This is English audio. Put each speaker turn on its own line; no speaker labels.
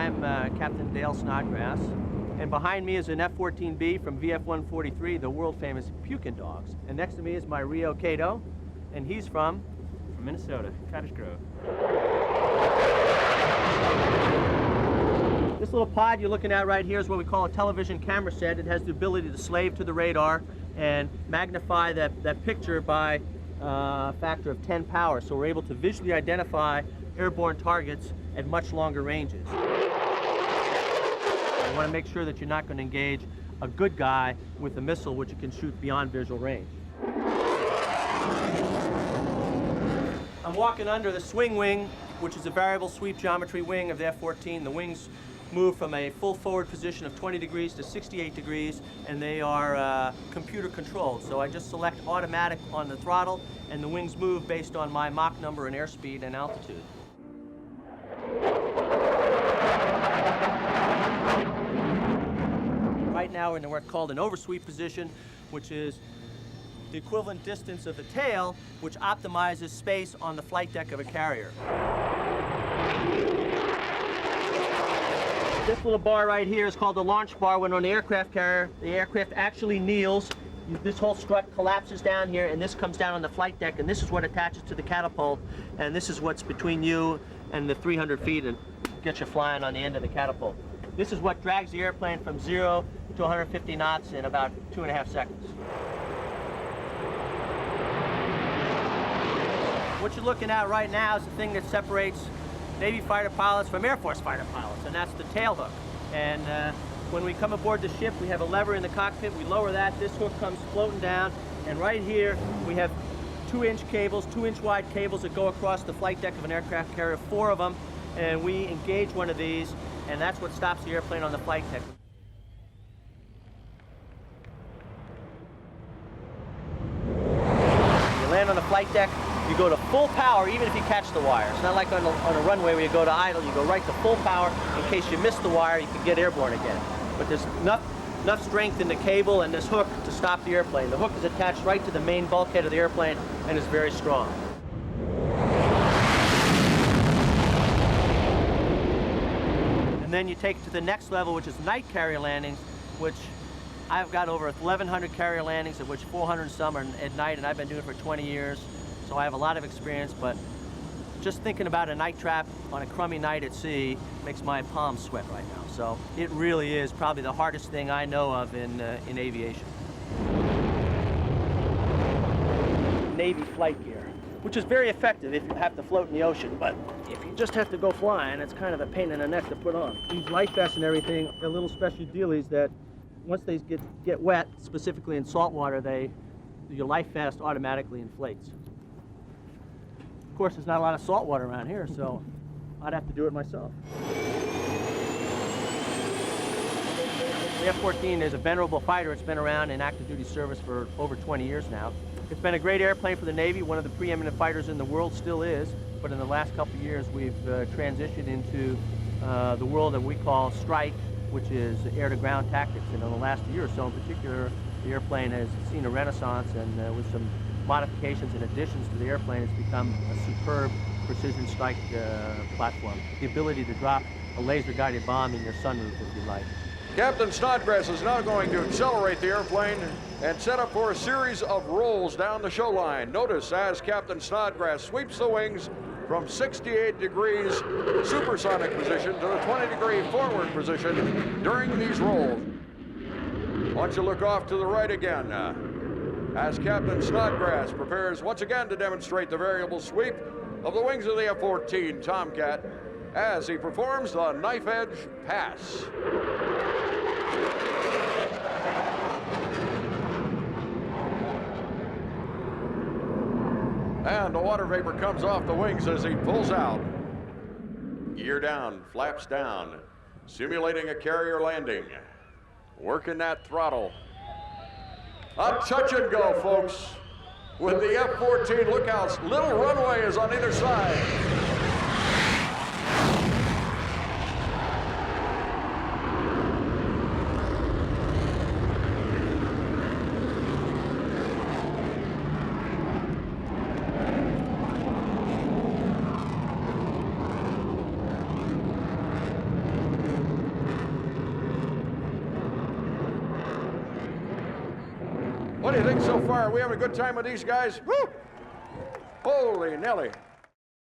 I'm Captain Dale Snodgrass, and behind me is an F-14b from VF-143, the world-famous Pukin dogs. And next to me is my Rio Cato, and he's from
Minnesota, Cottage Grove.
This little pod you're looking at right here is what we call a television camera set. It has the ability to slave to the radar and magnify that picture by a factor of 10 power. So we're able to visually identify airborne targets at much longer ranges. You want to make sure that you're not going to engage a good guy with a missile which you can shoot beyond visual range. I'm walking under the swing wing, which is a variable sweep geometry wing of the F-14. The wings move from a full forward position of 20 degrees to 68 degrees, and they are computer controlled. So I just select automatic on the throttle, and the wings move based on my Mach number and airspeed and altitude. Right now we're in what's called an oversweep position, which is the equivalent distance of the tail, which optimizes space on the flight deck of a carrier. This little bar right here is called the launch bar. When on the aircraft carrier, the aircraft actually kneels. This whole strut collapses down here, and this comes down on the flight deck, and this is what attaches to the catapult, and this is what's between you and the 300 feet and gets you flying on the end of the catapult. This is what drags the airplane from 0 to 150 knots in about 2.5 seconds. What you're looking at right now is the thing that separates Navy fighter pilots from Air Force fighter pilots, and that's the tail hook. And when we come aboard the ship, we have a lever in the cockpit. We lower that. This hook comes floating down, and right here we have 2-inch cables, 2-inch wide cables that go across the flight deck of an aircraft carrier, 4 of them, and we engage one of these, and that's what stops the airplane on the flight deck. When you land on the flight deck, you go to full power even if you catch the wire. It's not like on a runway where you go to idle. You go right to full power. In case you miss the wire, you can get airborne again. But there's enough strength in the cable and this hook to stop the airplane. The hook is attached right to the main bulkhead of the airplane and is very strong. And then you take it to the next level, which is night carrier landings, which I've got over 1,100 carrier landings, of which 400 and some are at night, and I've been doing it for 20 years. So I have a lot of experience, but just thinking about a night trap on a crummy night at sea makes my palms sweat right now. So it really is probably the hardest thing I know of in aviation. Navy flight gear, which is very effective if you have to float in the ocean, but if you just have to go flying, it's kind of a pain in the neck to put on. These life vests and everything are little special dealies that once they get wet, specifically in salt water, your life vest automatically inflates. Of course, there's not a lot of salt water around here, so I'd have to do it myself. The F-14 is a venerable fighter. It's been around in active duty service for over 20 years now. It's been a great airplane for the Navy, one of the preeminent fighters in the world, still is, but in the last couple of years we've transitioned into the world that we call strike, which is air-to-ground tactics. And in the last year or so in particular, the airplane has seen a renaissance, and with some modifications and additions to the airplane, it's become a superb precision strike platform. The ability to drop a laser-guided bomb in your sunroof if you like.
Captain Snodgrass is now going to accelerate the airplane and set up for a series of rolls down the show line. Notice as Captain Snodgrass sweeps the wings from 68 degrees supersonic position to the 20-degree forward position during these rolls. Why don't you look off to the right again as Captain Snodgrass prepares once again to demonstrate the variable sweep of the wings of the F-14 Tomcat as he performs the knife edge pass. And the water vapor comes off the wings as he pulls out. Gear down, flaps down, simulating a carrier landing. Working that throttle. A touch and go, folks. With the F-14, look how little runway is on either side. What do you think so far? Are we having a good time with these guys? Woo! Holy Nelly.